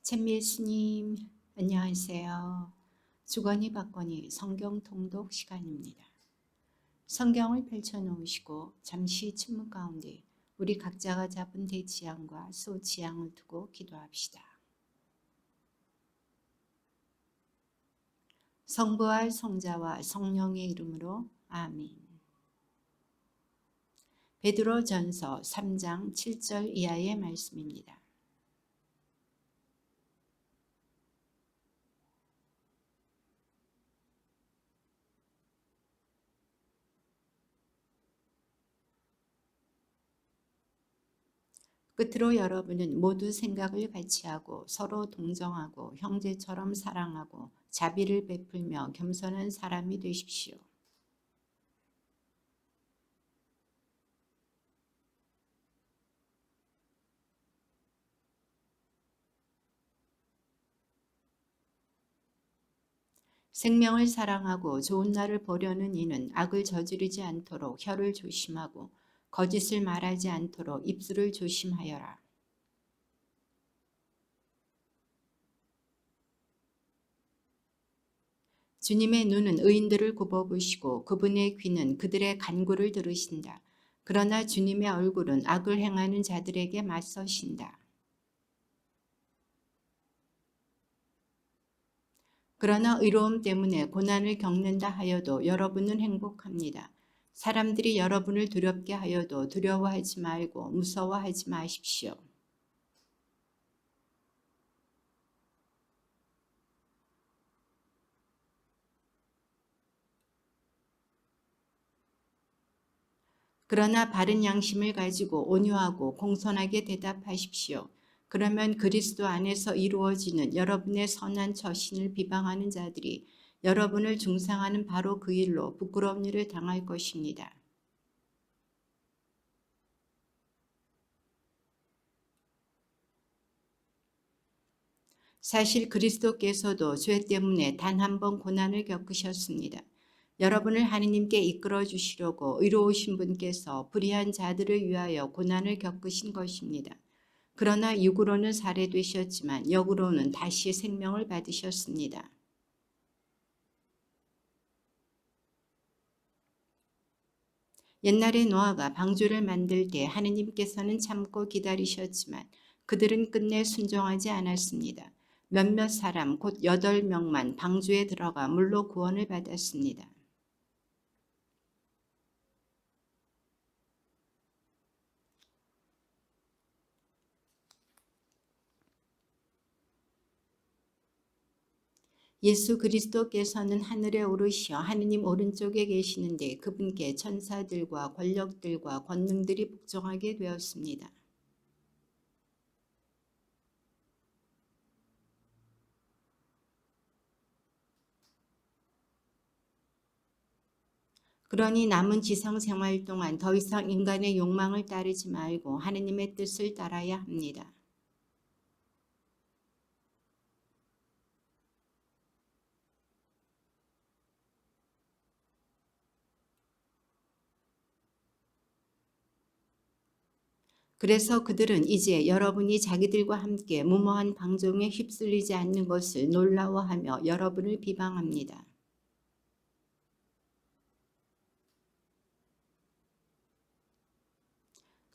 찬미 예수님, 안녕하세요. 주거니 받거니 성경 통독 시간입니다. 성경을 펼쳐놓으시고 잠시 침묵 가운데 우리 각자가 잡은 대지향과 소지향을 두고 기도합시다. 성부와 성자와 성령의 이름으로 아멘. 베드로전서 3장 7절 이하의 말씀입니다. 끝으로 여러분은 모두 생각을 같이 하고 서로 동정하고 형제처럼 사랑하고 자비를 베풀며 겸손한 사람이 되십시오. 생명을 사랑하고 좋은 날을 보려는 이는 악을 저지르지 않도록 혀를 조심하고 거짓을 말하지 않도록 입술을 조심하여라. 주님의 눈은 의인들을 굽어보시고 그분의 귀는 그들의 간구를 들으신다. 그러나 주님의 얼굴은 악을 행하는 자들에게 맞서신다. 그러나 의로움 때문에 고난을 겪는다 하여도 여러분은 행복합니다. 사람들이 여러분을 두렵게 하여도 두려워하지 말고 무서워하지 마십시오. 그러나 바른 양심을 가지고 온유하고 공손하게 대답하십시오. 그러면 그리스도 안에서 이루어지는 여러분의 선한 처신을 비방하는 자들이 여러분을 중상하는 바로 그 일로 부끄러운 일을 당할 것입니다. 사실 그리스도께서도 죄 때문에 단 한 번 고난을 겪으셨습니다. 여러분을 하느님께 이끌어 주시려고 의로우신 분께서 불의한 자들을 위하여 고난을 겪으신 것입니다. 그러나 육으로는 살해되셨지만 영으로는 다시 생명을 받으셨습니다. 옛날에 노아가 방주를 만들 때 하느님께서는 참고 기다리셨지만 그들은 끝내 순종하지 않았습니다. 몇몇 사람 곧 8명만 방주에 들어가 물로 구원을 받았습니다. 예수 그리스도께서는 하늘에 오르시어 하느님 오른쪽에 계시는데 그분께 천사들과 권력들과 권능들이 복종하게 되었습니다. 그러니 남은 지상 생활 동안 더 이상 인간의 욕망을 따르지 말고 하느님의 뜻을 따라야 합니다. 그래서 그들은 이제 여러분이 자기들과 함께 무모한 방종에 휩쓸리지 않는 것을 놀라워하며 여러분을 비방합니다.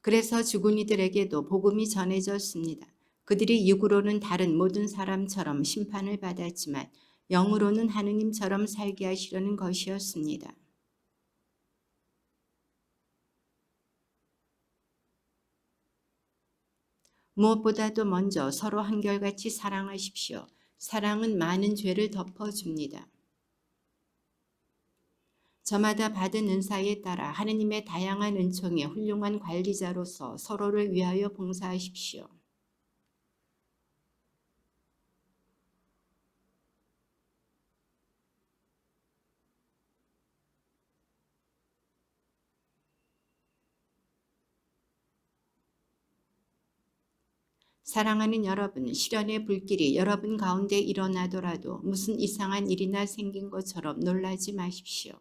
그래서 죽은 이들에게도 복음이 전해졌습니다. 그들이 육으로는 다른 모든 사람처럼 심판을 받았지만 영으로는 하느님처럼 살게 하시려는 것이었습니다. 무엇보다도 먼저 서로 한결같이 사랑하십시오. 사랑은 많은 죄를 덮어줍니다. 저마다 받은 은사에 따라 하느님의 다양한 은총의 훌륭한 관리자로서 서로를 위하여 봉사하십시오. 사랑하는 여러분, 시련의 불길이 여러분 가운데 일어나더라도 무슨 이상한 일이나 생긴 것처럼 놀라지 마십시오.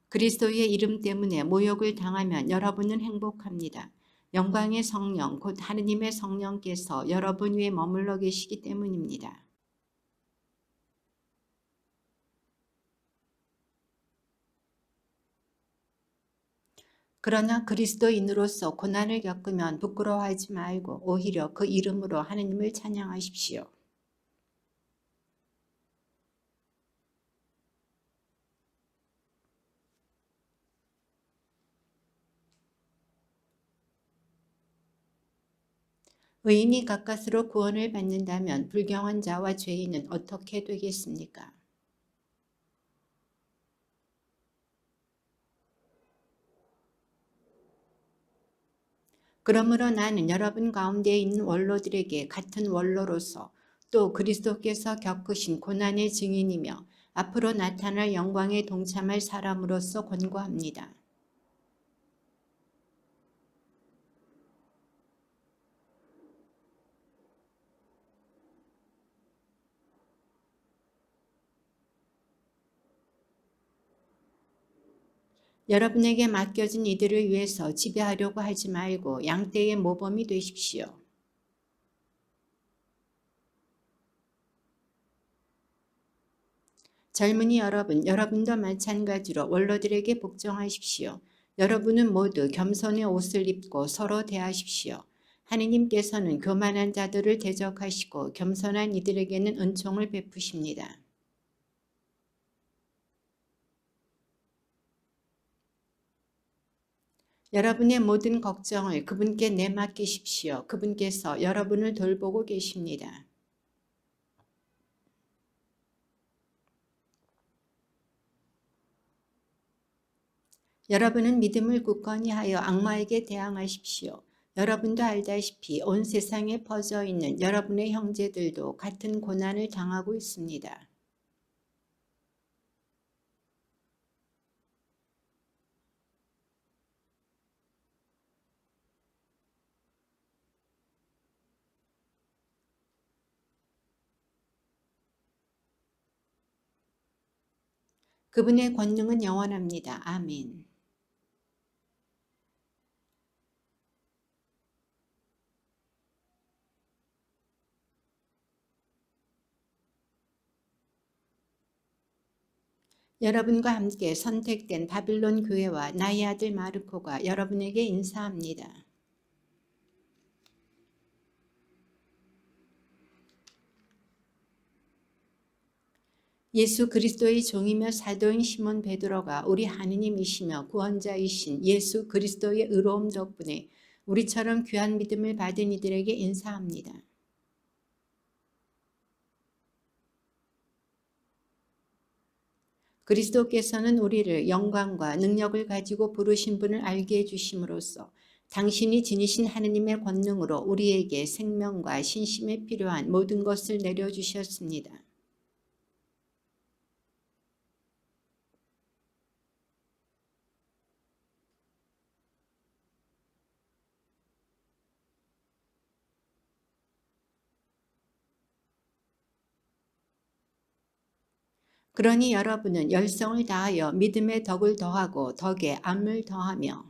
그리스도의 이름 때문에 모욕을 당하면 여러분은 행복합니다. 영광의 성령, 곧 하느님의 성령께서 여러분 위에 머물러 계시기 때문입니다. 그러나 그리스도인으로서 고난을 겪으면 부끄러워하지 말고 오히려 그 이름으로 하느님을 찬양하십시오. 의인이 가까스로 구원을 받는다면 불경한 자와 죄인은 어떻게 되겠습니까? 그러므로 나는 여러분 가운데 있는 원로들에게 같은 원로로서 또 그리스도께서 겪으신 고난의 증인이며 앞으로 나타날 영광에 동참할 사람으로서 권고합니다. 여러분에게 맡겨진 이들을 위해서 지배하려고 하지 말고 양떼의 모범이 되십시오. 젊은이 여러분, 여러분도 마찬가지로 원로들에게 복종하십시오. 여러분은 모두 겸손의 옷을 입고 서로 대하십시오. 하느님께서는 교만한 자들을 대적하시고 겸손한 이들에게는 은총을 베푸십니다. 여러분의 모든 걱정을 그분께 내맡기십시오. 그분께서 여러분을 돌보고 계십니다. 여러분은 믿음을 굳건히 하여 악마에게 대항하십시오. 여러분도 알다시피 온 세상에 퍼져 있는 여러분의 형제들도 같은 고난을 당하고 있습니다. 그분의 권능은 영원합니다. 아멘. 여러분과 함께 선택된 바빌론 교회와 나의 아들 마르코가 여러분에게 인사합니다. 예수 그리스도의 종이며 사도인 시몬 베드로가 우리 하느님이시며 구원자이신 예수 그리스도의 의로움 덕분에 우리처럼 귀한 믿음을 받은 이들에게 인사합니다. 그리스도께서는 우리를 영광과 능력을 가지고 부르신 분을 알게 해주심으로써 당신이 지니신 하느님의 권능으로 우리에게 생명과 신심에 필요한 모든 것을 내려주셨습니다. 그러니 여러분은 열성을 다하여 믿음의 덕을 더하고 덕에 암을 더하며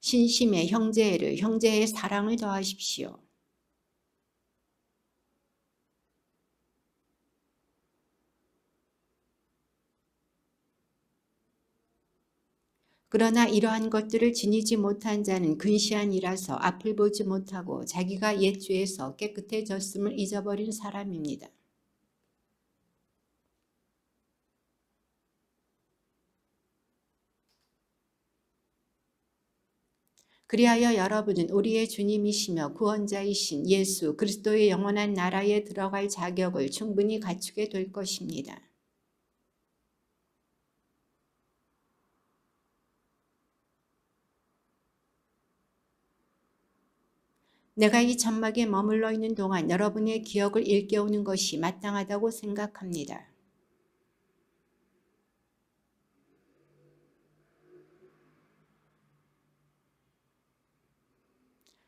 신심의 형제애를 형제의 사랑을 더하십시오. 그러나 이러한 것들을 지니지 못한 자는 근시한 이라서 앞을 보지 못하고 자기가 옛 죄에서 깨끗해졌음을 잊어버린 사람입니다. 그리하여 여러분은 우리의 주님이시며 구원자이신 예수 그리스도의 영원한 나라에 들어갈 자격을 충분히 갖추게 될 것입니다. 내가 이 천막에 머물러 있는 동안 여러분의 기억을 일깨우는 것이 마땅하다고 생각합니다.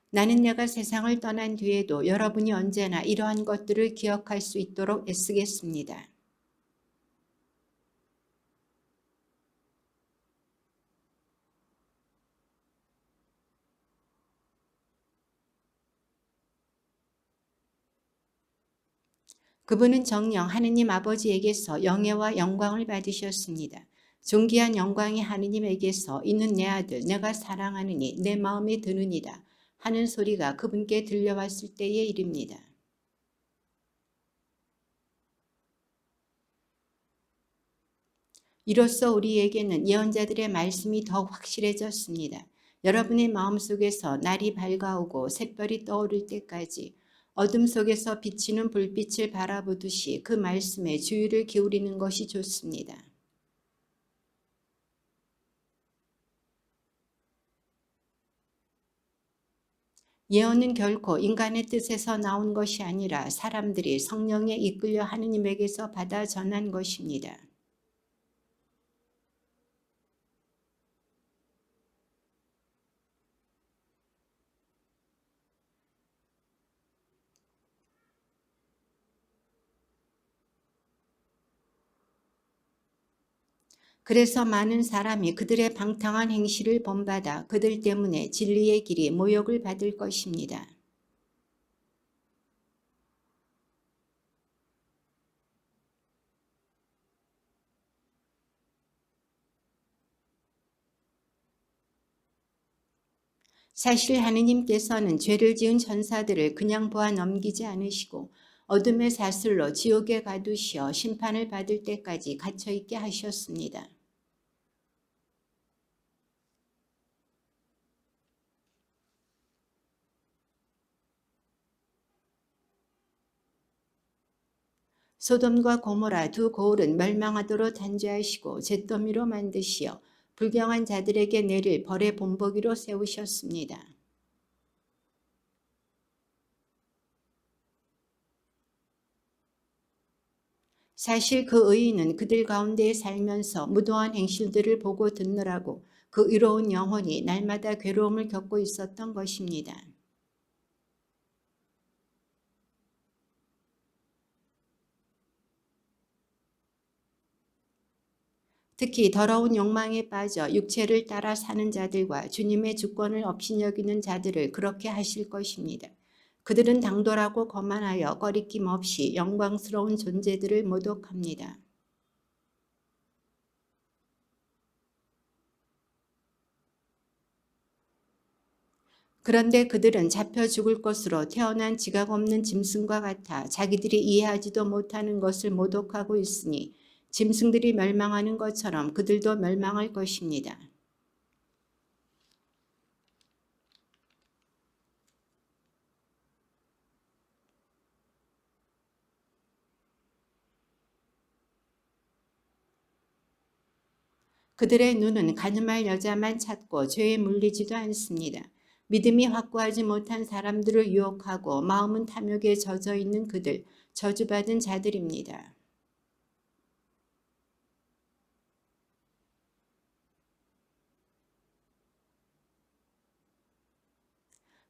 나는 내가 세상을 떠난 뒤에도 여러분이 언제나 이러한 것들을 기억할 수 있도록 애쓰겠습니다. 그분은 정녕 하느님 아버지에게서 영예와 영광을 받으셨습니다. 존귀한 영광이 하느님에게서 이는 내 아들 내가 사랑하느니 내 마음에 드느니라 하는 소리가 그분께 들려왔을 때의 일입니다. 이로써 우리에게는 예언자들의 말씀이 더욱 확실해졌습니다. 여러분의 마음속에서 날이 밝아오고 샛별이 떠오를 때까지 어둠 속에서 비치는 불빛을 바라보듯이 그 말씀에 주의를 기울이는 것이 좋습니다. 예언은 결코 인간의 뜻에서 나온 것이 아니라 사람들이 성령에 이끌려 하느님에게서 받아 전한 것입니다. 그래서 많은 사람이 그들의 방탕한 행실을 본받아 그들 때문에 진리의 길이 모욕을 받을 것입니다. 사실 하느님께서는 죄를 지은 천사들을 그냥 보아 넘기지 않으시고 어둠의 사슬로 지옥에 가두시어 심판을 받을 때까지 갇혀있게 하셨습니다. 소돔과 고모라 두 고을은 멸망하도록 단죄하시고 잿더미로 만드시어 불경한 자들에게 내릴 벌의 본보기로 세우셨습니다. 사실 그 의인은 그들 가운데 살면서 무도한 행실들을 보고 듣느라고 그 의로운 영혼이 날마다 괴로움을 겪고 있었던 것입니다. 특히 더러운 욕망에 빠져 육체를 따라 사는 자들과 주님의 주권을 업신여기는 자들을 그렇게 하실 것입니다. 그들은 당돌하고 거만하여 꺼리낌 없이 영광스러운 존재들을 모독합니다. 그런데 그들은 잡혀 죽을 것으로 태어난 지각 없는 짐승과 같아 자기들이 이해하지도 못하는 것을 모독하고 있으니 짐승들이 멸망하는 것처럼 그들도 멸망할 것입니다. 그들의 눈은 가늠할 여자만 찾고 죄에 물리지도 않습니다. 믿음이 확고하지 못한 사람들을 유혹하고 마음은 탐욕에 젖어 있는 그들, 저주받은 자들입니다.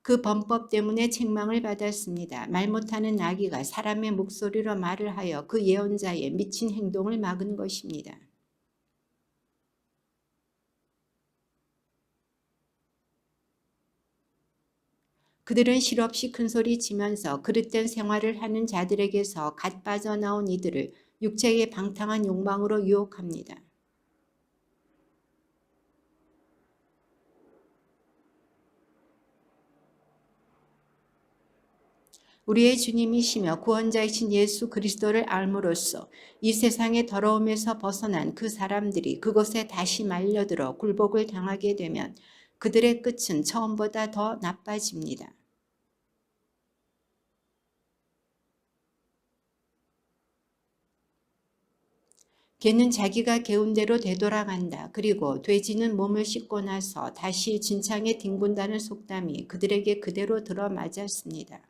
그 범법 때문에 책망을 받았습니다. 말 못하는 나귀가 사람의 목소리로 말을 하여 그 예언자의 미친 행동을 막은 것입니다. 그들은 실없이 큰소리 치면서 그릇된 생활을 하는 자들에게서 갓 빠져나온 이들을 육체의 방탕한 욕망으로 유혹합니다. 우리의 주님이시며 구원자이신 예수 그리스도를 알므로써 이 세상의 더러움에서 벗어난 그 사람들이 그것에 다시 말려들어 굴복을 당하게 되면 그들의 끝은 처음보다 더 나빠집니다. 개는 자기가 개운 대로 되돌아간다. 그리고 돼지는 몸을 씻고 나서 다시 진창에 뒹군다는 속담이 그들에게 그대로 들어맞았습니다.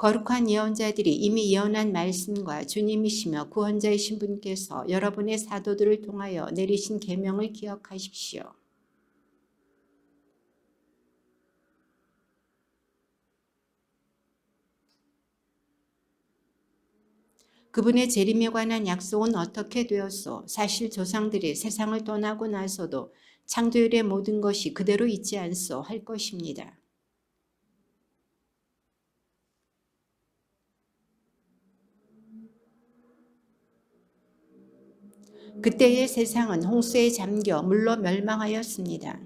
거룩한 예언자들이 이미 예언한 말씀과 주님이시며 구원자이신 분께서 여러분의 사도들을 통하여 내리신 계명을 기억하십시오. 그분의 재림에 관한 약속은 어떻게 되었소? 사실 조상들이 세상을 떠나고 나서도 창조일의 모든 것이 그대로 있지 않소 할 것입니다. 그때의 세상은 홍수에 잠겨 물로 멸망하였습니다.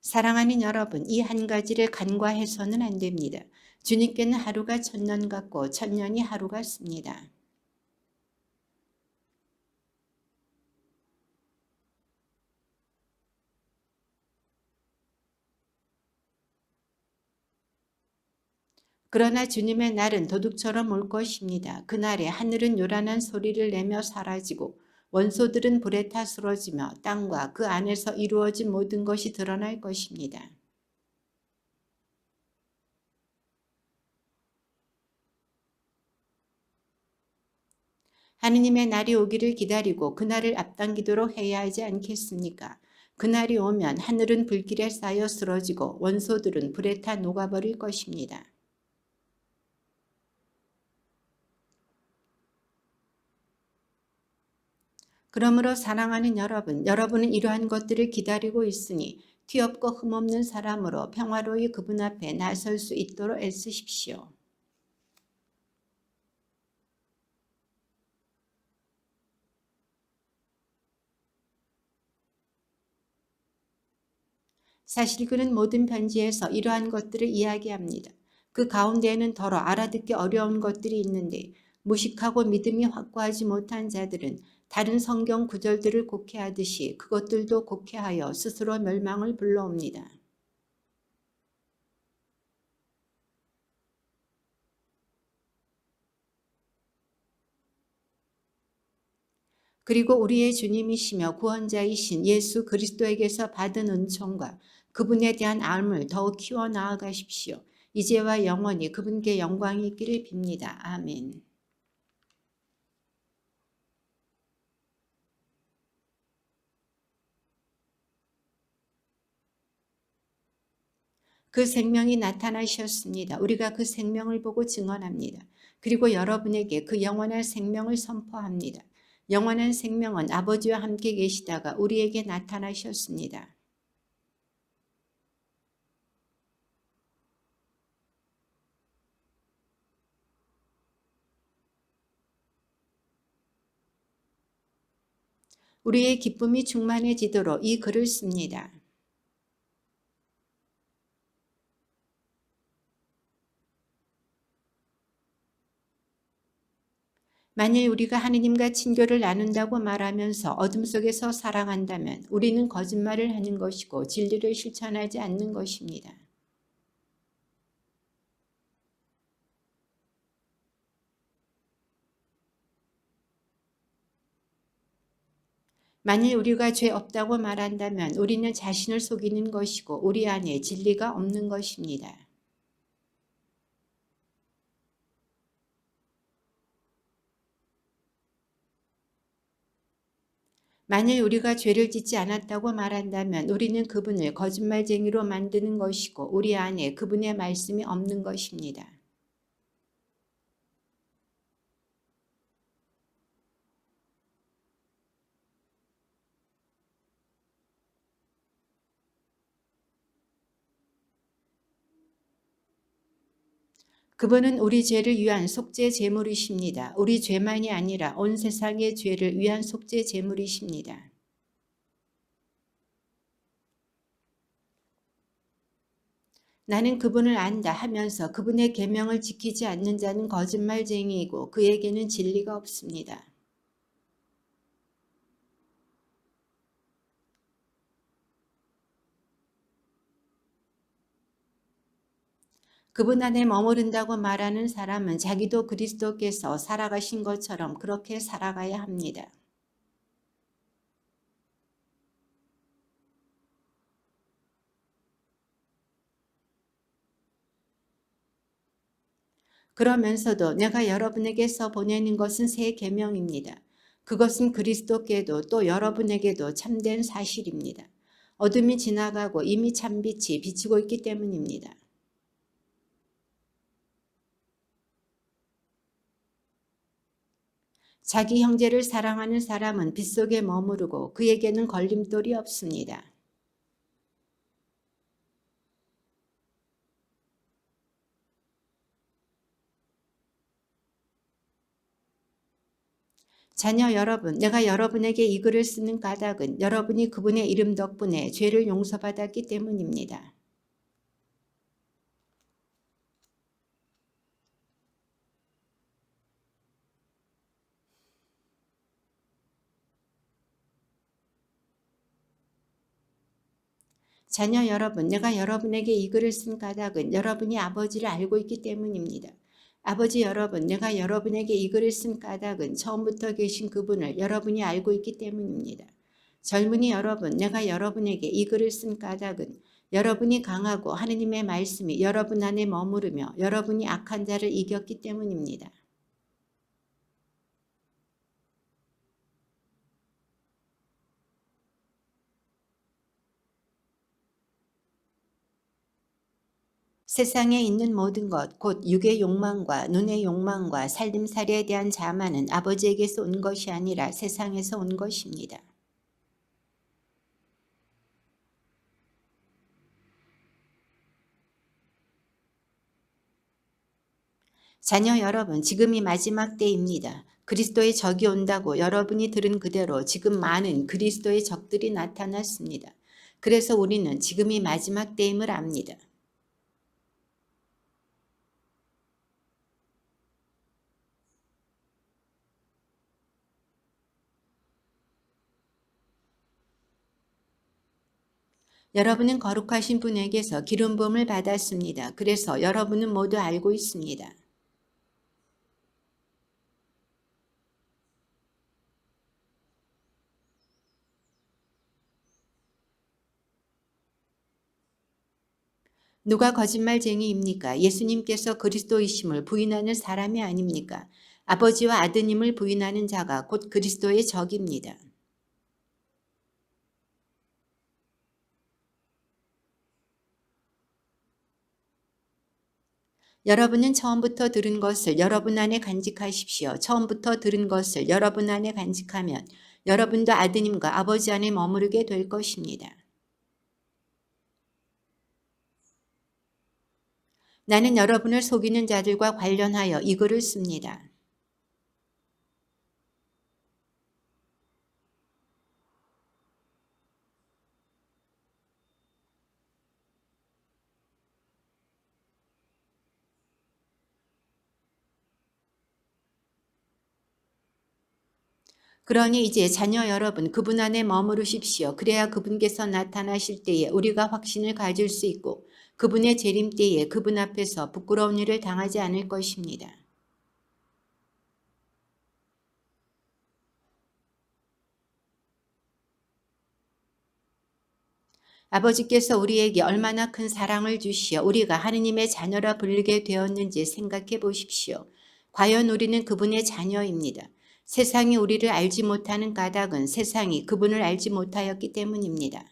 사랑하는 여러분, 이 한 가지를 간과해서는 안 됩니다. 주님께는 하루가 천년 같고 천년이 하루 같습니다. 그러나 주님의 날은 도둑처럼 올 것입니다. 그날에 하늘은 요란한 소리를 내며 사라지고 원소들은 불에 타 쓰러지며 땅과 그 안에서 이루어진 모든 것이 드러날 것입니다. 하느님의 날이 오기를 기다리고 그날을 앞당기도록 해야 하지 않겠습니까? 그날이 오면 하늘은 불길에 쌓여 쓰러지고 원소들은 불에 타 녹아버릴 것입니다. 그러므로 사랑하는 여러분, 여러분은 이러한 것들을 기다리고 있으니 뒤엎고 흠없는 사람으로 평화로이 그분 앞에 나설 수 있도록 애쓰십시오. 사실 그는 모든 편지에서 이러한 것들을 이야기합니다. 그 가운데에는 더러 알아듣기 어려운 것들이 있는데 무식하고 믿음이 확고하지 못한 자들은 다른 성경 구절들을 곡해하듯이 그것들도 곡해하여 스스로 멸망을 불러옵니다. 그리고 우리의 주님이시며 구원자이신 예수 그리스도에게서 받은 은총과 그분에 대한 알을 더욱 키워 나아가십시오. 이제와 영원히 그분께 영광이 있기를 빕니다. 아멘. 그 생명이 나타나셨습니다. 우리가 그 생명을 보고 증언합니다. 그리고 여러분에게 그 영원한 생명을 선포합니다. 영원한 생명은 아버지와 함께 계시다가 우리에게 나타나셨습니다. 우리의 기쁨이 충만해지도록 이 글을 씁니다. 만일 우리가 하느님과 친교를 나눈다고 말하면서 어둠 속에서 살아간다면 우리는 거짓말을 하는 것이고 진리를 실천하지 않는 것입니다. 만일 우리가 죄 없다고 말한다면 우리는 자신을 속이는 것이고 우리 안에 진리가 없는 것입니다. 만일 우리가 죄를 짓지 않았다고 말한다면 우리는 그분을 거짓말쟁이로 만드는 것이고 우리 안에 그분의 말씀이 없는 것입니다. 그분은 우리 죄를 위한 속죄 제물이십니다. 우리 죄만이 아니라 온 세상의 죄를 위한 속죄 제물이십니다. 나는 그분을 안다 하면서 그분의 계명을 지키지 않는 자는 거짓말쟁이이고 그에게는 진리가 없습니다. 그분 안에 머무른다고 말하는 사람은 자기도 그리스도께서 살아가신 것처럼 그렇게 살아가야 합니다. 그러면서도 내가 여러분에게서 보내는 것은 새 계명입니다. 그것은 그리스도께도 또 여러분에게도 참된 사실입니다. 어둠이 지나가고 이미 참빛이 비치고 있기 때문입니다. 자기 형제를 사랑하는 사람은 빛 속에 머무르고 그에게는 걸림돌이 없습니다. 자녀 여러분, 내가 여러분에게 이 글을 쓰는 까닭은 여러분이 그분의 이름 덕분에 죄를 용서받았기 때문입니다. 자녀 여러분, 내가 여러분에게 이 글을 쓴 까닭은 여러분이 아버지를 알고 있기 때문입니다. 아버지 여러분, 내가 여러분에게 이 글을 쓴 까닭은 처음부터 계신 그분을 여러분이 알고 있기 때문입니다. 젊은이 여러분, 내가 여러분에게 이 글을 쓴 까닭은 여러분이 강하고 하느님의 말씀이 여러분 안에 머무르며 여러분이 악한 자를 이겼기 때문입니다. 세상에 있는 모든 것, 곧 육의 욕망과 눈의 욕망과 살림살이에 대한 자만은 아버지에게서 온 것이 아니라 세상에서 온 것입니다. 자녀 여러분, 지금이 마지막 때입니다. 그리스도의 적이 온다고 여러분이 들은 그대로 지금 많은 그리스도의 적들이 나타났습니다. 그래서 우리는 지금이 마지막 때임을 압니다. 여러분은 거룩하신 분에게서 기름 부음을 받았습니다. 그래서 여러분은 모두 알고 있습니다. 누가 거짓말쟁이입니까? 예수님께서 그리스도이심을 부인하는 사람이 아닙니까? 아버지와 아드님을 부인하는 자가 곧 그리스도의 적입니다. 여러분은 처음부터 들은 것을 여러분 안에 간직하십시오. 처음부터 들은 것을 여러분 안에 간직하면 여러분도 아드님과 아버지 안에 머무르게 될 것입니다. 나는 여러분을 속이는 자들과 관련하여 이 글을 씁니다. 그러니 이제 자녀 여러분, 그분 안에 머무르십시오. 그래야 그분께서 나타나실 때에 우리가 확신을 가질 수 있고 그분의 재림 때에 그분 앞에서 부끄러운 일을 당하지 않을 것입니다. 아버지께서 우리에게 얼마나 큰 사랑을 주시어 우리가 하느님의 자녀라 불리게 되었는지 생각해 보십시오. 과연 우리는 그분의 자녀입니다. 세상이 우리를 알지 못하는 까닭은 세상이 그분을 알지 못하였기 때문입니다.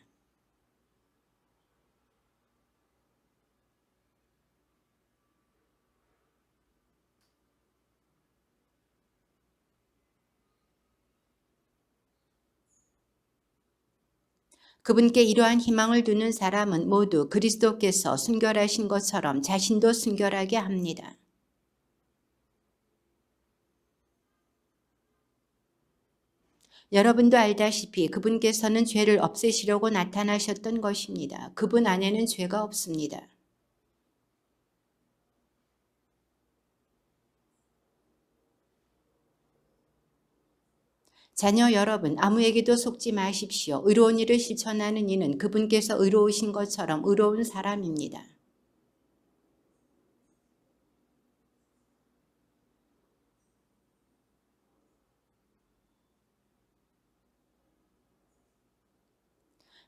그분께 이러한 희망을 두는 사람은 모두 그리스도께서 순결하신 것처럼 자신도 순결하게 합니다. 여러분도 알다시피 그분께서는 죄를 없애시려고 나타나셨던 것입니다. 그분 안에는 죄가 없습니다. 자녀 여러분, 아무에게도 속지 마십시오. 의로운 일을 실천하는 이는 그분께서 의로우신 것처럼 의로운 사람입니다.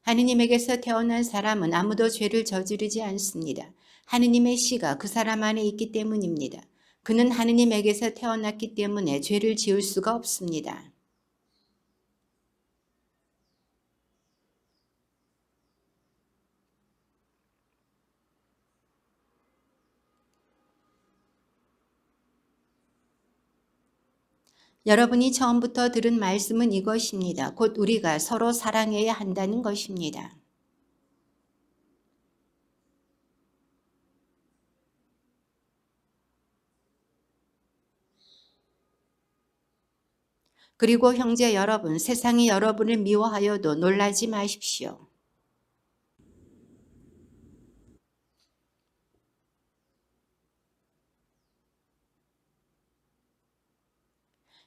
하느님에게서 태어난 사람은 아무도 죄를 저지르지 않습니다. 하느님의 씨가 그 사람 안에 있기 때문입니다. 그는 하느님에게서 태어났기 때문에 죄를 지을 수가 없습니다. 여러분이 처음부터 들은 말씀은 이것입니다. 곧 우리가 서로 사랑해야 한다는 것입니다. 그리고 형제 여러분, 세상이 여러분을 미워하여도 놀라지 마십시오.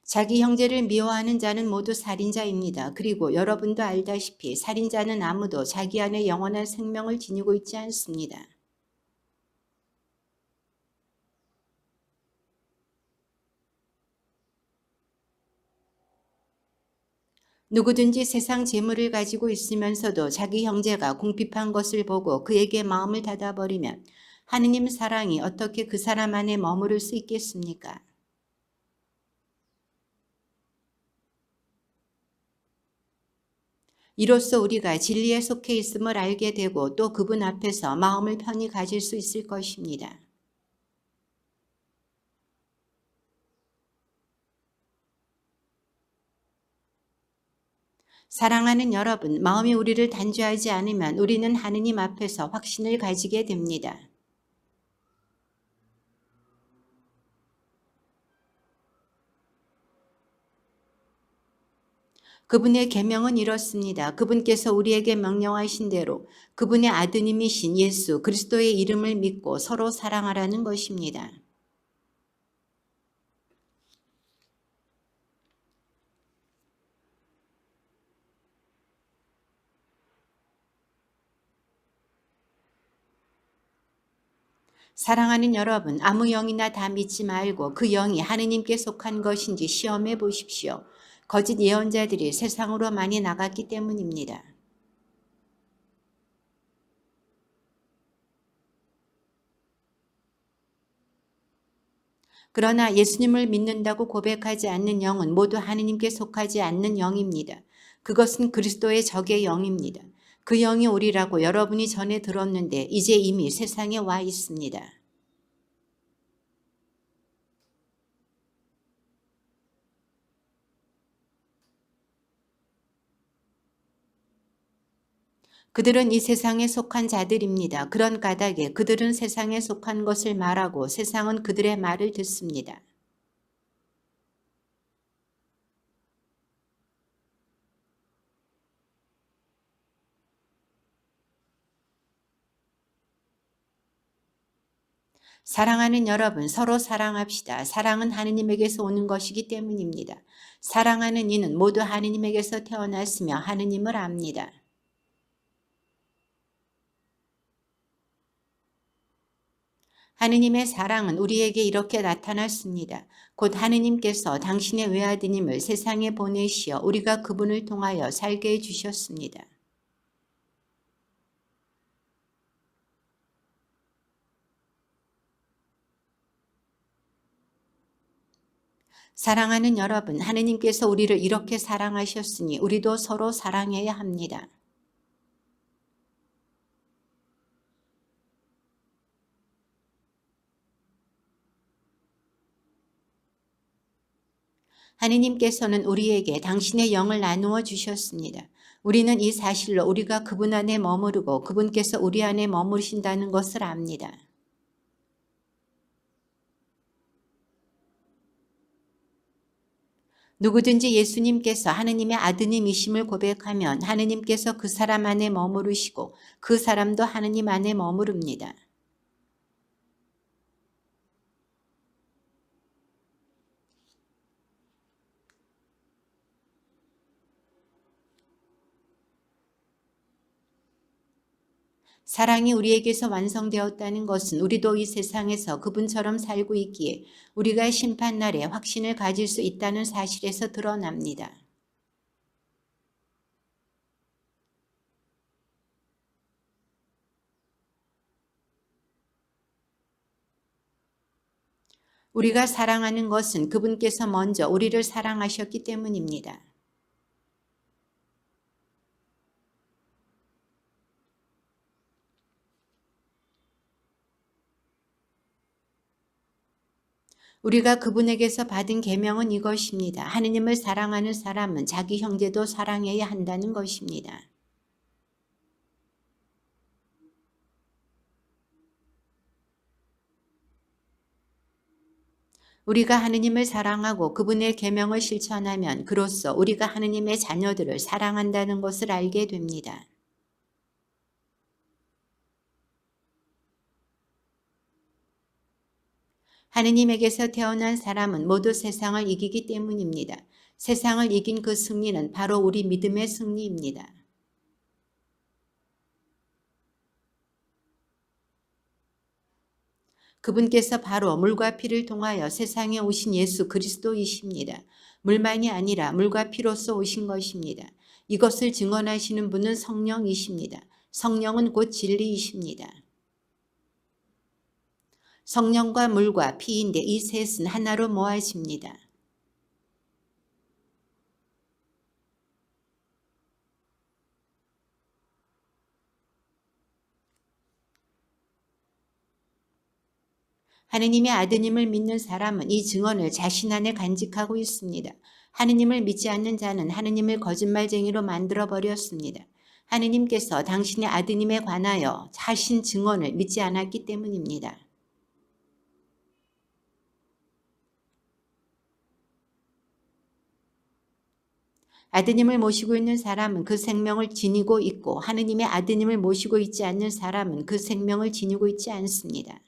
자기 형제를 미워하는 자는 모두 살인자입니다. 그리고 여러분도 알다시피 살인자는 아무도 자기 안에 영원한 생명을 지니고 있지 않습니다. 누구든지 세상 재물을 가지고 있으면서도 자기 형제가 궁핍한 것을 보고 그에게 마음을 닫아버리면 하느님 사랑이 어떻게 그 사람 안에 머무를 수 있겠습니까? 이로써 우리가 진리에 속해 있음을 알게 되고 또 그분 앞에서 마음을 편히 가질 수 있을 것입니다. 사랑하는 여러분, 마음이 우리를 단죄하지 않으면 우리는 하느님 앞에서 확신을 가지게 됩니다. 그분의 계명은 이렇습니다. 그분께서 우리에게 명령하신 대로 그분의 아드님이신 예수 그리스도의 이름을 믿고 서로 사랑하라는 것입니다. 사랑하는 여러분, 아무 영이나 다 믿지 말고 그 영이 하느님께 속한 것인지 시험해 보십시오. 거짓 예언자들이 세상으로 많이 나갔기 때문입니다. 그러나 예수님을 믿는다고 고백하지 않는 영은 모두 하느님께 속하지 않는 영입니다. 그것은 그리스도의 적의 영입니다. 그 영이 오리라고 여러분이 전에 들었는데 이제 이미 세상에 와 있습니다. 그들은 이 세상에 속한 자들입니다. 그런 까닭에 그들은 세상에 속한 것을 말하고 세상은 그들의 말을 듣습니다. 사랑하는 여러분, 서로 사랑합시다. 사랑은 하느님에게서 오는 것이기 때문입니다. 사랑하는 이는 모두 하느님에게서 태어났으며 하느님을 압니다. 하느님의 사랑은 우리에게 이렇게 나타났습니다. 곧 하느님께서 당신의 외아드님을 세상에 보내시어 우리가 그분을 통하여 살게 해주셨습니다. 사랑하는 여러분, 하느님께서 우리를 이렇게 사랑하셨으니 우리도 서로 사랑해야 합니다. 하느님께서는 우리에게 당신의 영을 나누어 주셨습니다. 우리는 이 사실로 우리가 그분 안에 머무르고 그분께서 우리 안에 머무르신다는 것을 압니다. 누구든지 예수님께서 하느님의 아드님이심을 고백하면 하느님께서 그 사람 안에 머무르시고 그 사람도 하느님 안에 머무릅니다. 사랑이 우리에게서 완성되었다는 것은 우리도 이 세상에서 그분처럼 살고 있기에 우리가 심판날에 확신을 가질 수 있다는 사실에서 드러납니다. 우리가 사랑하는 것은 그분께서 먼저 우리를 사랑하셨기 때문입니다. 우리가 그분에게서 받은 계명은 이것입니다. 하느님을 사랑하는 사람은 자기 형제도 사랑해야 한다는 것입니다. 우리가 하느님을 사랑하고 그분의 계명을 실천하면 그로써 우리가 하느님의 자녀들을 사랑한다는 것을 알게 됩니다. 하느님에게서 태어난 사람은 모두 세상을 이기기 때문입니다. 세상을 이긴 그 승리는 바로 우리 믿음의 승리입니다. 그분께서 바로 물과 피를 통하여 세상에 오신 예수 그리스도이십니다. 물만이 아니라 물과 피로써 오신 것입니다. 이것을 증언하시는 분은 성령이십니다. 성령은 곧 진리이십니다. 성령과 물과 피인데 이 셋은 하나로 모아집니다. 하느님의 아드님을 믿는 사람은 이 증언을 자신 안에 간직하고 있습니다. 하느님을 믿지 않는 자는 하느님을 거짓말쟁이로 만들어 버렸습니다. 하느님께서 당신의 아드님에 관하여 하신 증언을 믿지 않았기 때문입니다. 아드님을 모시고 있는 사람은 그 생명을 지니고 있고 하느님의 아드님을 모시고 있지 않는 사람은 그 생명을 지니고 있지 않습니다.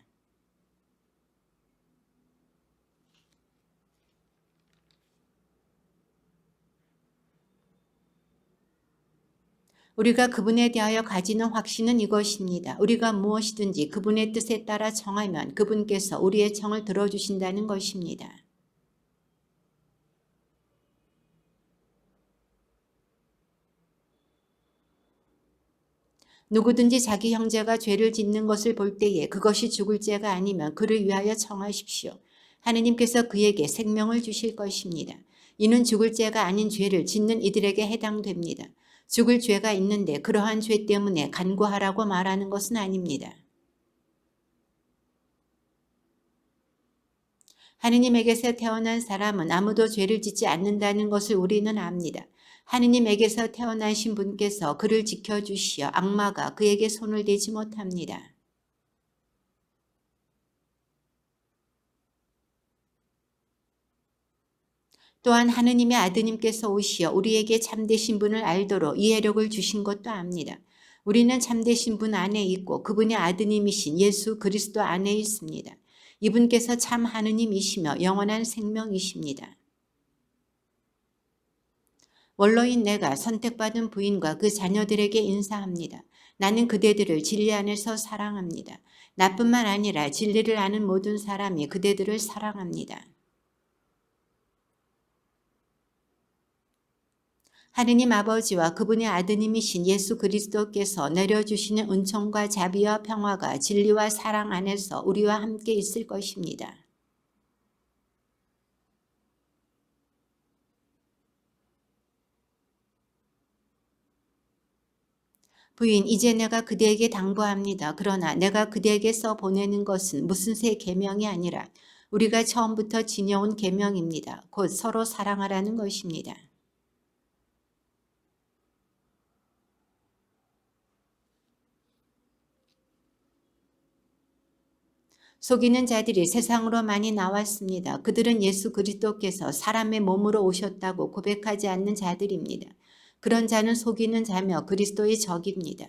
우리가 그분에 대하여 가지는 확신은 이것입니다. 우리가 무엇이든지 그분의 뜻에 따라 청하면 그분께서 우리의 청을 들어주신다는 것입니다. 누구든지 자기 형제가 죄를 짓는 것을 볼 때에 그것이 죽을 죄가 아니면 그를 위하여 청하십시오. 하느님께서 그에게 생명을 주실 것입니다. 이는 죽을 죄가 아닌 죄를 짓는 이들에게 해당됩니다. 죽을 죄가 있는데 그러한 죄 때문에 간구하라고 말하는 것은 아닙니다. 하느님에게서 태어난 사람은 아무도 죄를 짓지 않는다는 것을 우리는 압니다. 하느님에게서 태어나신 분께서 그를 지켜주시어 악마가 그에게 손을 대지 못합니다. 또한 하느님의 아드님께서 오시어 우리에게 참되신 분을 알도록 이해력을 주신 것도 압니다. 우리는 참되신 분 안에 있고 그분의 아드님이신 예수 그리스도 안에 있습니다. 이분께서 참 하느님이시며 영원한 생명이십니다. 원로인 내가 선택받은 부인과 그 자녀들에게 인사합니다. 나는 그대들을 진리 안에서 사랑합니다. 나뿐만 아니라 진리를 아는 모든 사람이 그대들을 사랑합니다. 하느님 아버지와 그분의 아드님이신 예수 그리스도께서 내려주시는 은총과 자비와 평화가 진리와 사랑 안에서 우리와 함께 있을 것입니다. 부인, 이제 내가 그대에게 당부합니다. 그러나 내가 그대에게서 보내는 것은 무슨 새 계명이 아니라 우리가 처음부터 지녀온 계명입니다. 곧 서로 사랑하라는 것입니다. 속이는 자들이 세상으로 많이 나왔습니다. 그들은 예수 그리스도께서 사람의 몸으로 오셨다고 고백하지 않는 자들입니다. 그런 자는 속이는 자며 그리스도의 적입니다.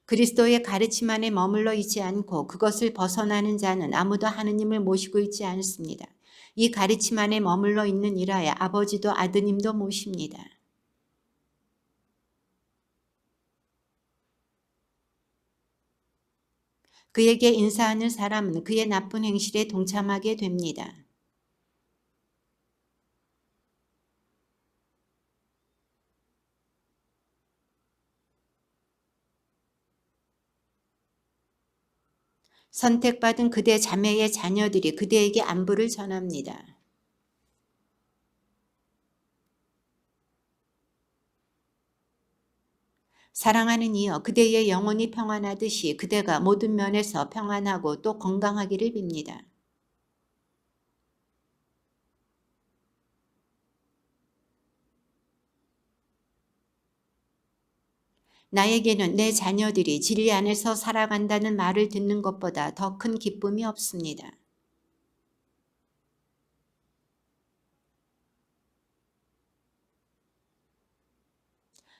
그리스도의 가르침 안에 머물러 있지 않고 그것을 벗어나는 자는 아무도 하느님을 모시고 있지 않습니다. 이 가르침 안에 머물러 있는 이라야 아버지도 아드님도 모십니다. 그에게 인사하는 사람은 그의 나쁜 행실에 동참하게 됩니다. 선택받은 그대 자매의 자녀들이 그대에게 안부를 전합니다. 사랑하는 이여, 그대의 영혼이 평안하듯이 그대가 모든 면에서 평안하고 또 건강하기를 빕니다. 나에게는 내 자녀들이 진리 안에서 살아간다는 말을 듣는 것보다 더 큰 기쁨이 없습니다.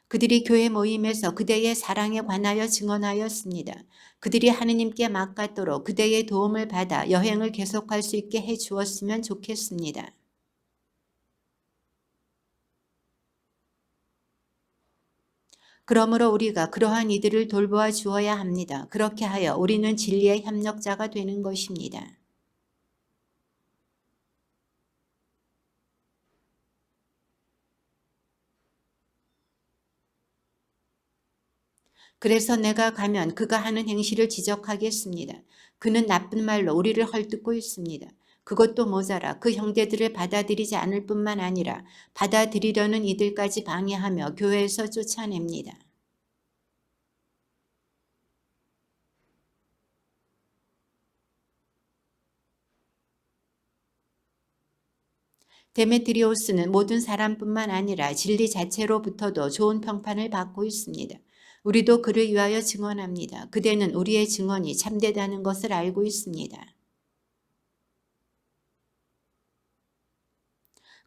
그들이 교회 모임에서 그대의 사랑에 관하여 증언하였습니다. 그들이 하느님께 맡갖도록 그대의 도움을 받아 여행을 계속할 수 있게 해 주었으면 좋겠습니다. 그러므로 우리가 그러한 이들을 돌보아 주어야 합니다. 그렇게 하여 우리는 진리의 협력자가 되는 것입니다. 그래서 내가 가면 그가 하는 행실을 지적하겠습니다. 그는 나쁜 말로 우리를 헐뜯고 있습니다. 그것도 모자라 그 형제들을 받아들이지 않을 뿐만 아니라 받아들이려는 이들까지 방해하며 교회에서 쫓아냅니다. 데메트리오스는 모든 사람뿐만 아니라 진리 자체로부터도 좋은 평판을 받고 있습니다. 우리도 그를 위하여 증언합니다. 그대는 우리의 증언이 참되다는 것을 알고 있습니다.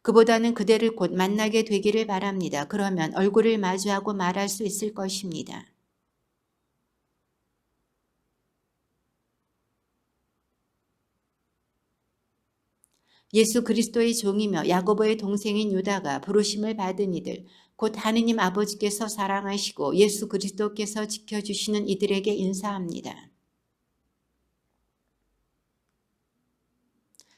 그보다는 그대를 곧 만나게 되기를 바랍니다. 그러면 얼굴을 마주하고 말할 수 있을 것입니다. 예수 그리스도의 종이며 야고보의 동생인 유다가 부르심을 받은 이들, 곧 하느님 아버지께서 사랑하시고 예수 그리스도께서 지켜주시는 이들에게 인사합니다.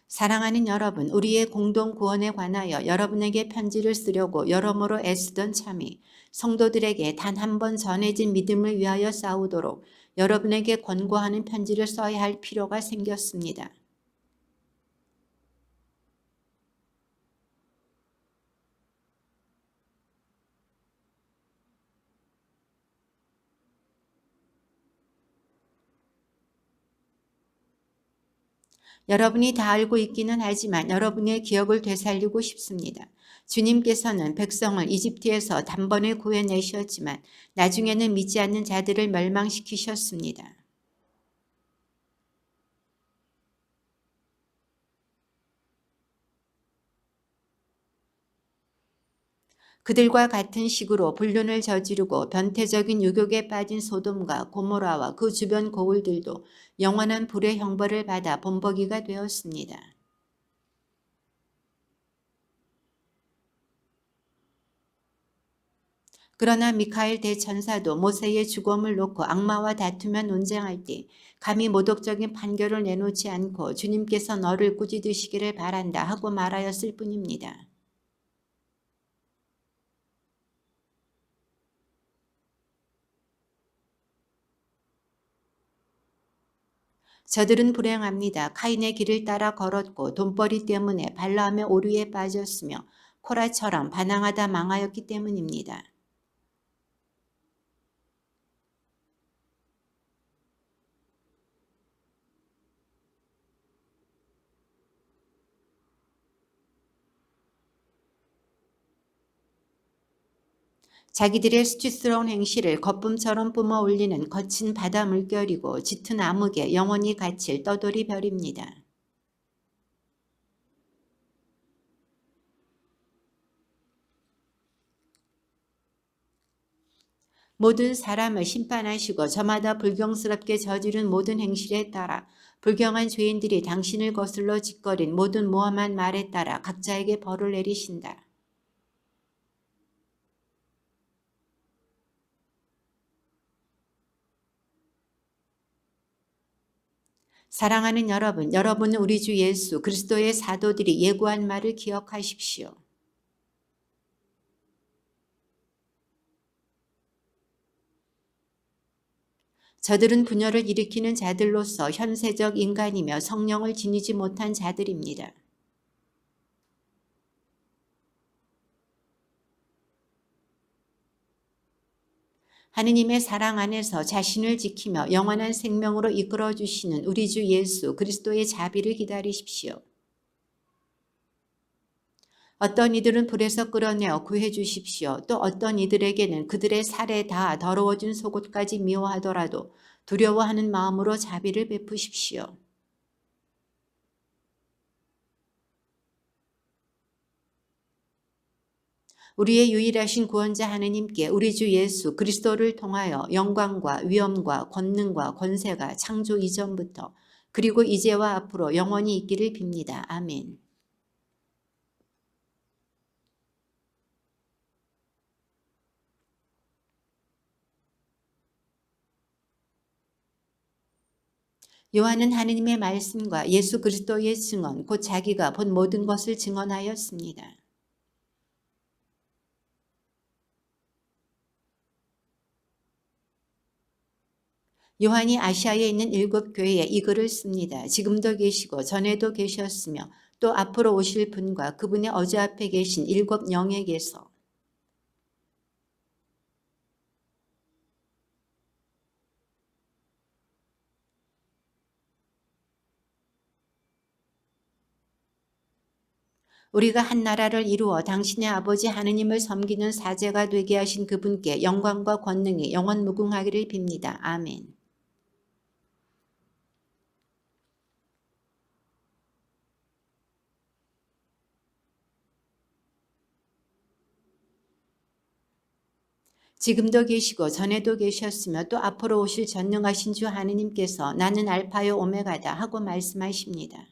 사랑하는 여러분, 우리의 공동 구원에 관하여 여러분에게 편지를 쓰려고 여러모로 애쓰던 참이 성도들에게 단 한 번 전해진 믿음을 위하여 싸우도록 여러분에게 권고하는 편지를 써야 할 필요가 생겼습니다. 여러분이 다 알고 있기는 하지만 여러분의 기억을 되살리고 싶습니다. 주님께서는 백성을 이집트에서 단번에 구해내셨지만 나중에는 믿지 않는 자들을 멸망시키셨습니다. 그들과 같은 식으로 불륜을 저지르고 변태적인 유욕에 빠진 소돔과 고모라와 그 주변 고을들도 영원한 불의 형벌을 받아 본보기가 되었습니다. 그러나 미카엘 대천사도 모세의 죽음을 놓고 악마와 다투며 논쟁할 때 감히 모독적인 판결을 내놓지 않고 주님께서 너를 꾸짖으시기를 바란다 하고 말하였을 뿐입니다. 저들은 불행합니다. 카인의 길을 따라 걸었고 돈벌이 때문에 발라함의 오류에 빠졌으며 코라처럼 반항하다 망하였기 때문입니다. 자기들의 수치스러운 행실을 거품처럼 뿜어 올리는 거친 바다 물결이고 짙은 암흑에 영원히 갇힐 떠돌이 별입니다. 모든 사람을 심판하시고 저마다 불경스럽게 저지른 모든 행실에 따라 불경한 죄인들이 당신을 거슬러 짓거린 모든 모함한 말에 따라 각자에게 벌을 내리신다. 사랑하는 여러분, 여러분은 우리 주 예수 그리스도의 사도들이 예고한 말을 기억하십시오. 저들은 분열을 일으키는 자들로서 현세적 인간이며 성령을 지니지 못한 자들입니다. 하느님의 사랑 안에서 자신을 지키며 영원한 생명으로 이끌어 주시는 우리 주 예수 그리스도의 자비를 기다리십시오. 어떤 이들은 불에서 끌어내어 구해 주십시오. 또 어떤 이들에게는 그들의 살에 다 더러워진 속옷까지 미워하더라도 두려워하는 마음으로 자비를 베푸십시오. 우리의 유일하신 구원자 하느님께 우리 주 예수 그리스도를 통하여 영광과 위엄과 권능과 권세가 창조 이전부터 그리고 이제와 앞으로 영원히 있기를 빕니다. 아멘. 요한은 하느님의 말씀과 예수 그리스도의 증언, 곧 자기가 본 모든 것을 증언하였습니다. 요한이 아시아에 있는 7 교회에 이 글을 씁니다. 지금도 계시고 전에도 계셨으며 또 앞으로 오실 분과 그분의 어제 앞에 계신 7 영에게서 우리가 한 나라를 이루어 당신의 아버지 하느님을 섬기는 사제가 되게 하신 그분께 영광과 권능이 영원 무궁하기를 빕니다. 아멘. 지금도 계시고 전에도 계셨으며 또 앞으로 오실 전능하신 주 하느님께서 나는 알파요 오메가다 하고 말씀하십니다.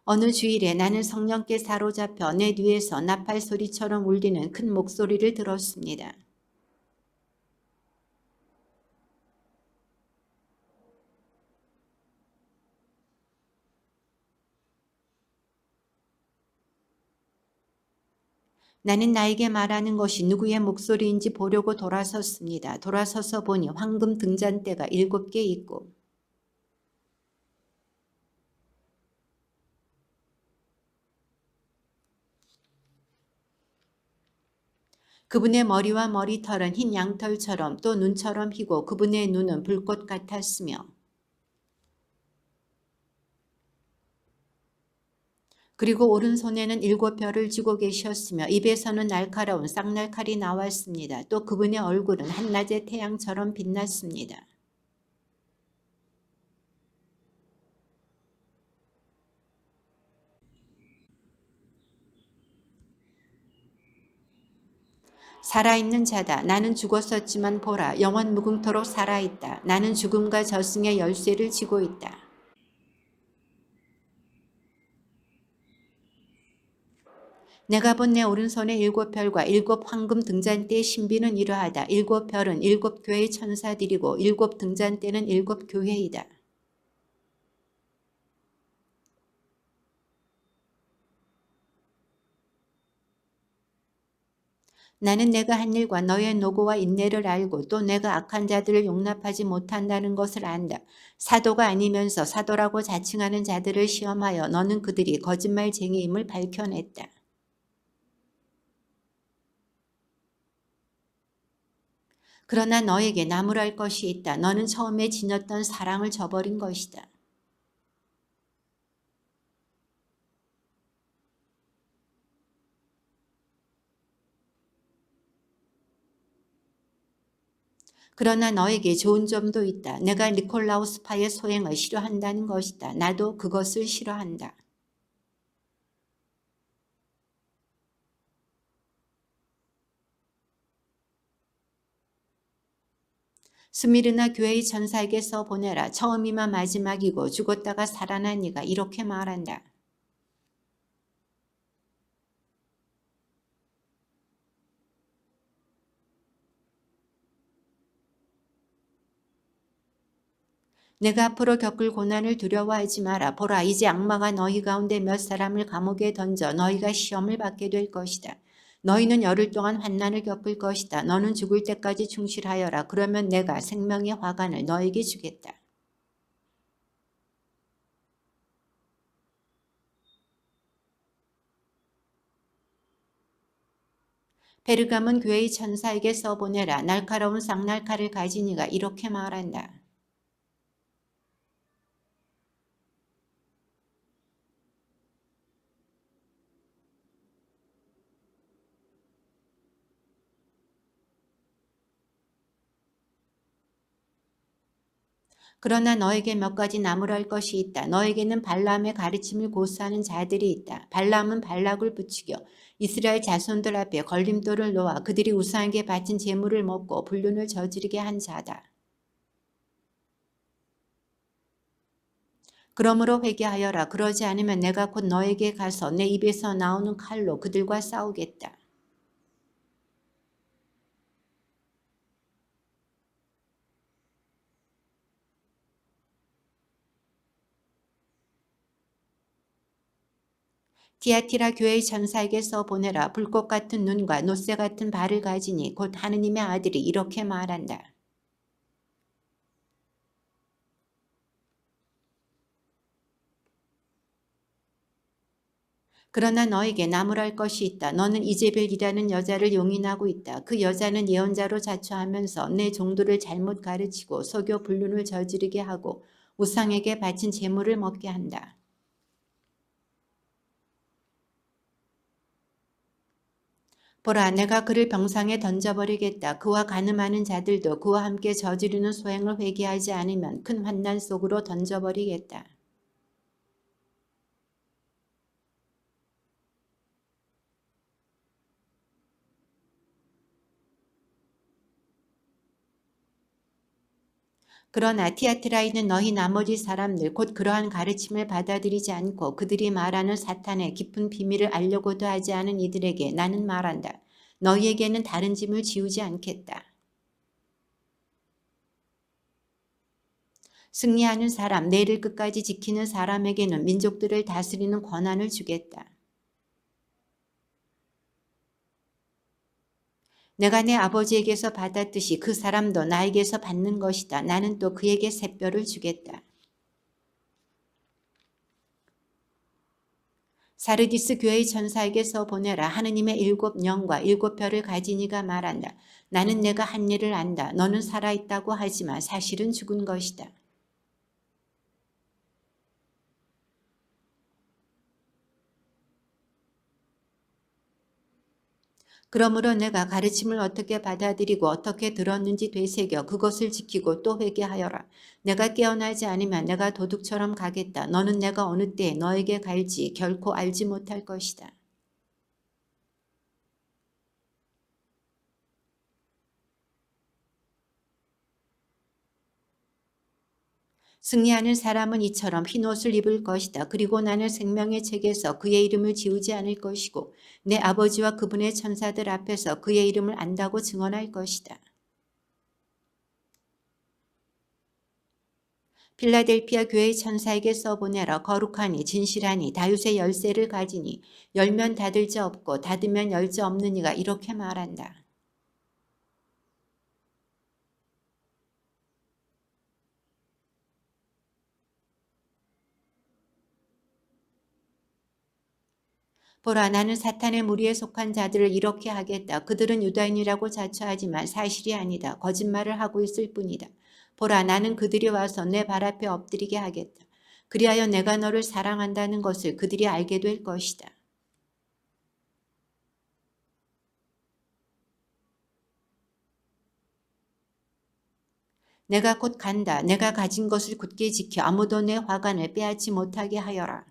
어느 주일에 나는 성령께 사로잡혀 내 뒤에서 나팔 소리처럼 울리는 큰 목소리를 들었습니다. 나는 나에게 말하는 것이 누구의 목소리인지 보려고 돌아섰습니다. 돌아서서 보니 황금 등잔대가 7개 있고 그분의 머리와 머리털은 흰 양털처럼 또 눈처럼 희고 그분의 눈은 불꽃 같았으며 그리고 오른손에는 7별을 쥐고 계셨으며 입에서는 날카로운 쌍날칼이 나왔습니다. 또 그분의 얼굴은 한낮의 태양처럼 빛났습니다. 살아있는 자다. 나는 죽었었지만 보라. 영원 무궁토록 살아있다. 나는 죽음과 저승의 열쇠를 쥐고 있다. 내가 본 내 오른손의 7별과 7 황금 등잔대의 신비는 이러하다. 7별은 7 교회의 천사들이고 7 등잔대는 7 교회이다. 나는 내가 한 일과 너의 노고와 인내를 알고 또 내가 악한 자들을 용납하지 못한다는 것을 안다. 사도가 아니면서 사도라고 자칭하는 자들을 시험하여 너는 그들이 거짓말쟁이임을 밝혀냈다. 그러나 너에게 나무랄 것이 있다. 너는 처음에 지녔던 사랑을 저버린 것이다. 그러나 너에게 좋은 점도 있다. 내가 니콜라우스파의 소행을 싫어한다는 것이다. 나도 그것을 싫어한다. 스미르나 교회의 천사에게서 보내라. 처음이마 마지막이고 죽었다가 살아난 이가 이렇게 말한다. 내가 앞으로 겪을 고난을 두려워하지 마라. 보라, 이제 악마가 너희 가운데 몇 사람을 감옥에 던져 너희가 시험을 받게 될 것이다. 너희는 열흘 동안 환난을 겪을 것이다. 너는 죽을 때까지 충실하여라. 그러면 내가 생명의 화관을 너에게 주겠다. 페르가몬 교회의 천사에게 써보내라. 날카로운 쌍날칼을 가진 이가 이렇게 말한다. 그러나 너에게 몇 가지 나무랄 것이 있다. 너에게는 발람의 가르침을 고수하는 자들이 있다. 발람은 발락을 부추겨 이스라엘 자손들 앞에 걸림돌을 놓아 그들이 우상에게 바친 제물을 먹고 불륜을 저지르게 한 자다. 그러므로 회개하여라. 그러지 않으면 내가 곧 너에게 가서 내 입에서 나오는 칼로 그들과 싸우겠다. 티아티라 교회의 천사에게 써보내라. 불꽃 같은 눈과 놋새 같은 발을 가지니 곧 하느님의 아들이 이렇게 말한다. 그러나 너에게 나무랄 것이 있다. 너는 이제벨이라는 여자를 용인하고 있다. 그 여자는 예언자로 자처하면서 내 종들을 잘못 가르치고 속여 불륜을 저지르게 하고 우상에게 바친 제물을 먹게 한다. 보라, 내가 그를 병상에 던져버리겠다. 그와 간음하는 자들도 그와 함께 저지르는 소행을 회개하지 않으면 큰 환난 속으로 던져버리겠다. 그러나 티아티라에 있는 너희 나머지 사람들 곧 그러한 가르침을 받아들이지 않고 그들이 말하는 사탄의 깊은 비밀을 알려고도 하지 않은 이들에게 나는 말한다. 너희에게는 다른 짐을 지우지 않겠다. 승리하는 사람, 내일 끝까지 지키는 사람에게는 민족들을 다스리는 권한을 주겠다. 내가 내 아버지에게서 받았듯이 그 사람도 나에게서 받는 것이다. 나는 또 그에게 샛별을 주겠다. 사르디스 교회의 천사에게서 보내라. 하느님의 7영과 7별을 가진 이가 말한다. 나는 내가 한 일을 안다. 너는 살아있다고 하지만 사실은 죽은 것이다. 그러므로 내가 가르침을 어떻게 받아들이고 어떻게 들었는지 되새겨 그것을 지키고 또 회개하여라. 내가 깨어나지 않으면 내가 도둑처럼 가겠다. 너는 내가 어느 때에 너에게 갈지 결코 알지 못할 것이다. 승리하는 사람은 이처럼 흰옷을 입을 것이다. 그리고 나는 생명의 책에서 그의 이름을 지우지 않을 것이고 내 아버지와 그분의 천사들 앞에서 그의 이름을 안다고 증언할 것이다. 필라델피아 교회의 천사에게 써보내라. 거룩하니 진실하니 다윗의 열쇠를 가지니 열면 닫을 자 없고 닫으면 열 자 없는 이가 이렇게 말한다. 보라, 나는 사탄의 무리에 속한 자들을 이렇게 하겠다. 그들은 유다인이라고 자처하지만 사실이 아니다. 거짓말을 하고 있을 뿐이다. 보라, 나는 그들이 와서 내 발 앞에 엎드리게 하겠다. 그리하여 내가 너를 사랑한다는 것을 그들이 알게 될 것이다. 내가 곧 간다. 내가 가진 것을 굳게 지켜 아무도 내 화관을 빼앗지 못하게 하여라.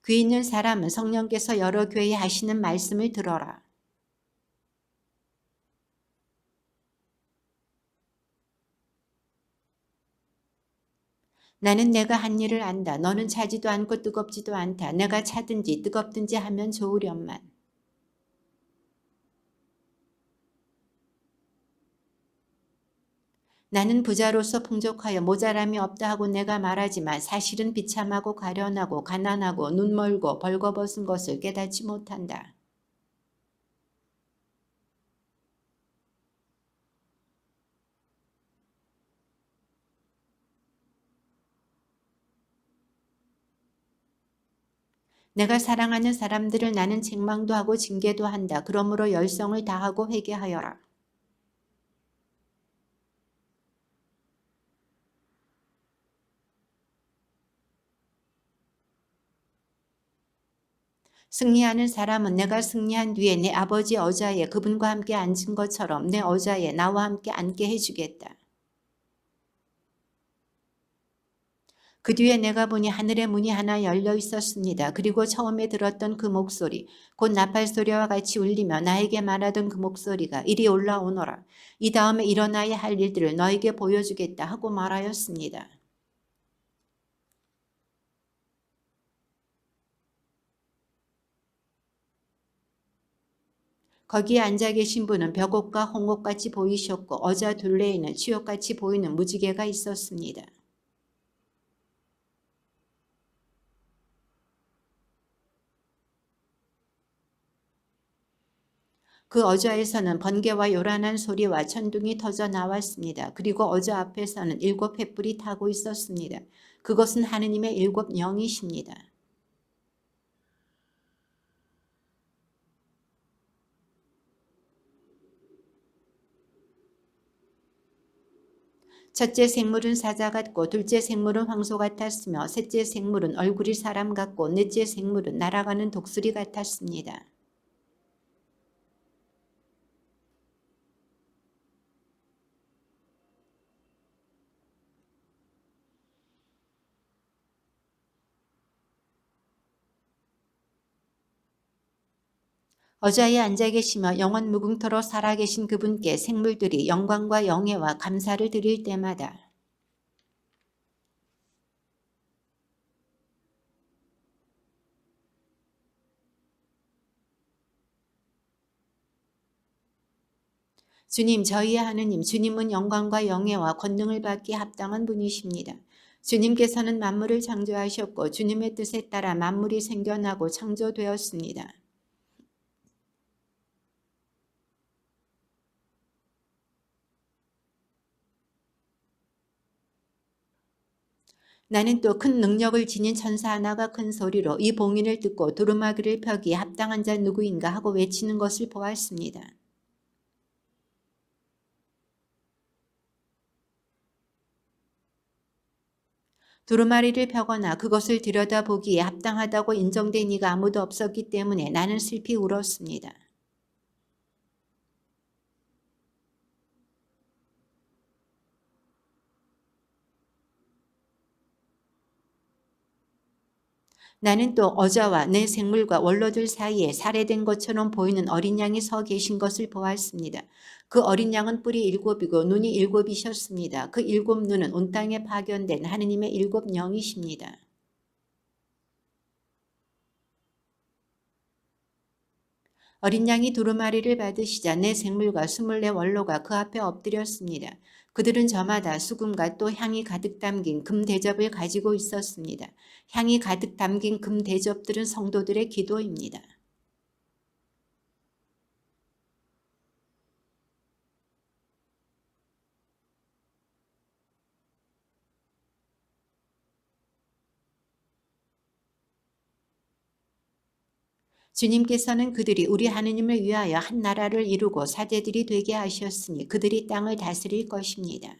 귀 있는 사람은 성령께서 여러 교회에 하시는 말씀을 들어라. 나는 내가 한 일을 안다. 너는 차지도 않고 뜨겁지도 않다. 내가 차든지 뜨겁든지 하면 좋으련만. 나는 부자로서 풍족하여 모자람이 없다 하고 내가 말하지만 사실은 비참하고 가련하고 가난하고 눈멀고 벌거벗은 것을 깨닫지 못한다. 내가 사랑하는 사람들을 나는 책망도 하고 징계도 한다. 그러므로 열성을 다하고 회개하여라. 승리하는 사람은 내가 승리한 뒤에 내 아버지 어자에 그분과 함께 앉은 것처럼 내 어자에 나와 함께 앉게 해주겠다. 그 뒤에 내가 보니 하늘의 문이 하나 열려 있었습니다. 그리고 처음에 들었던 그 목소리, 곧 나팔 소리와 같이 울리며 나에게 말하던 그 목소리가 이리 올라오너라. 이 다음에 일어나야 할 일들을 너에게 보여주겠다 하고 말하였습니다. 거기에 앉아 계신 분은 벽옥과 홍옥같이 보이셨고 어자 둘레에는 치욕같이 보이는 무지개가 있었습니다. 그 어좌에서는 번개와 요란한 소리와 천둥이 터져 나왔습니다. 그리고 어좌 앞에서는 7 횃불이 타고 있었습니다. 그것은 하느님의 7 영이십니다. 첫째 생물은 사자 같고 둘째 생물은 황소 같았으며 셋째 생물은 얼굴이 사람 같고 넷째 생물은 날아가는 독수리 같았습니다. 어좌에 앉아 계시며 영원 무궁토록 살아계신 그분께 생물들이 영광과 영예와 감사를 드릴 때마다 주님, 저희의 하느님, 주님은 영광과 영예와 권능을 받기에 합당한 분이십니다. 주님께서는 만물을 창조하셨고 주님의 뜻에 따라 만물이 생겨나고 창조되었습니다. 나는 또 큰 능력을 지닌 천사 하나가 큰 소리로 이 봉인을 뜯고 두루마기를 펴기에 합당한 자 누구인가 하고 외치는 것을 보았습니다. 두루마리를 펴거나 그것을 들여다보기에 합당하다고 인정된 이가 아무도 없었기 때문에 나는 슬피 울었습니다. 나는 또 어자와 내 생물과 원로들 사이에 살해된 것처럼 보이는 어린 양이 서 계신 것을 보았습니다. 그 어린 양은 뿔이 7이고 눈이 7이셨습니다. 그 7 눈은 온 땅에 파견된 하느님의 7 영이십니다. 어린 양이 두루마리를 받으시자 내 생물과 24 원로가 그 앞에 엎드렸습니다. 그들은 저마다 수금과 또 향이 가득 담긴 금 대접을 가지고 있었습니다. 향이 가득 담긴 금 대접들은 성도들의 기도입니다. 주님께서는 그들이 우리 하느님을 위하여 한 나라를 이루고 사제들이 되게 하셨으니 그들이 땅을 다스릴 것입니다.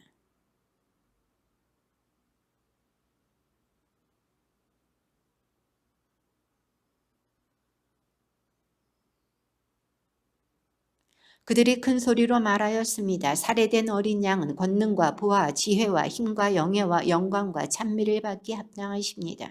그들이 큰 소리로 말하였습니다. 살해된 어린 양은 권능과 부와 지혜와 힘과 영예와 영광과 찬미를 받기 합당하십니다.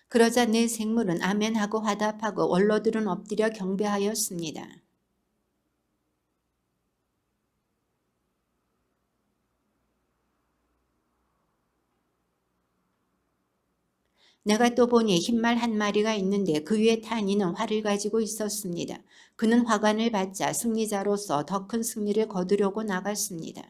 그러자 내 생물은 아멘하고 화답하고 원로들은 엎드려 경배하였습니다. 내가 또 보니 흰말 한 마리가 있는데 그 위에 탄 이는 활을 가지고 있었습니다. 그는 화관을 받자 승리자로서 더 큰 승리를 거두려고 나갔습니다.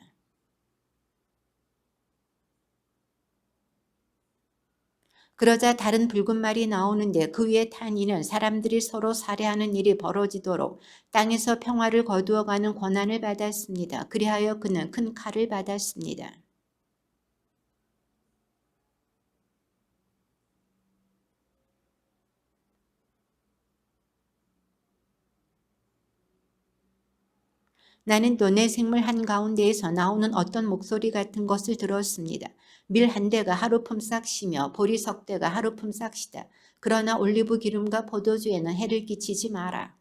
그러자 다른 붉은 말이 나오는데 그 위에 탄 이는 사람들이 서로 살해하는 일이 벌어지도록 땅에서 평화를 거두어가는 권한을 받았습니다. 그리하여 그는 큰 칼을 받았습니다. 나는 또 내 생물 한가운데에서 나오는 어떤 목소리 같은 것을 들었습니다. 밀 한 대가 하루 품삯 시며 보리 석 대가 하루 품삯이다. 그러나 올리브 기름과 포도주에는 해를 끼치지 마라.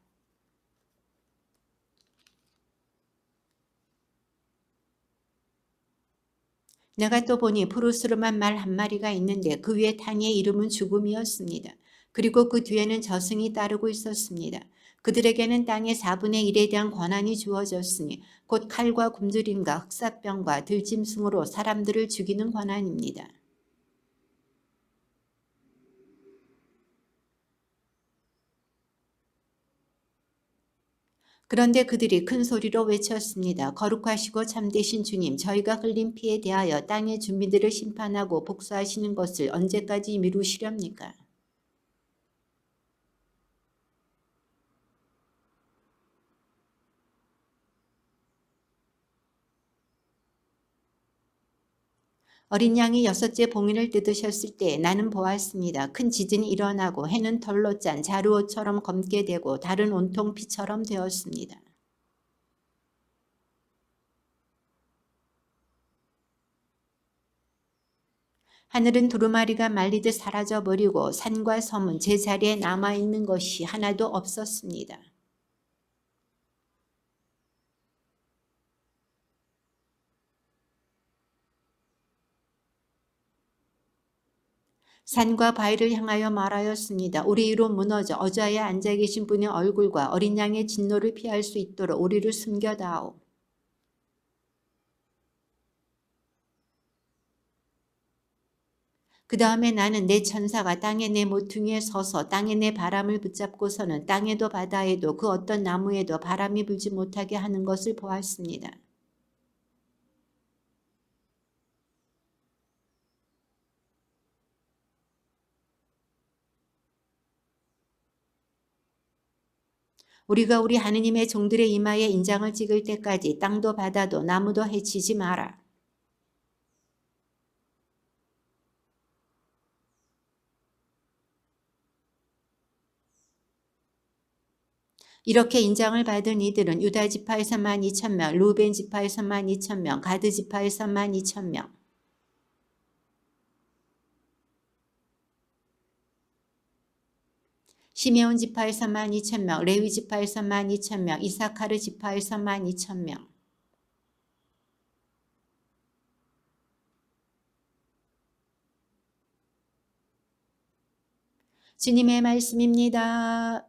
내가 또 보니 푸르스름한 말 한 마리가 있는데 그 위에 탄이의 이름은 죽음이었습니다. 그리고 그 뒤에는 저승이 따르고 있었습니다. 그들에게는 땅의 4분의 1에 대한 권한이 주어졌으니 곧 칼과 굶주림과 흑사병과 들짐승으로 사람들을 죽이는 권한입니다. 그런데 그들이 큰 소리로 외쳤습니다. 거룩하시고 참되신 주님, 저희가 흘린 피에 대하여 땅의 주민들을 심판하고 복수하시는 것을 언제까지 미루시렵니까? 어린 양이 여섯째 봉인을 뜯으셨을 때 나는 보았습니다. 큰 지진이 일어나고 해는 털로 짠 자루옷처럼 검게 되고 달은 온통 피처럼 되었습니다. 하늘은 두루마리가 말리듯 사라져버리고 산과 섬은 제자리에 남아있는 것이 하나도 없었습니다. 산과 바위를 향하여 말하였습니다. 우리 위로 무너져 어자에 앉아 계신 분의 얼굴과 어린 양의 진노를 피할 수 있도록 우리를 숨겨다오. 그 다음에 나는 내 천사가 땅의 내 모퉁이에 서서 땅의 내 바람을 붙잡고서는 땅에도 바다에도 그 어떤 나무에도 바람이 불지 못하게 하는 것을 보았습니다. 우리가 우리 하느님의 종들의 이마에 인장을 찍을 때까지 땅도 바다도 나무도 해치지 마라. 이렇게 인장을 받은 이들은 유다 지파에서 12,000명, 루벤 지파에서 12,000명, 가드 지파에서 12,000명, 시메온 지파에서 12,000명, 레위 지파에서 12,000명, 이사카르 지파에서 12,000명. 주님의 말씀입니다.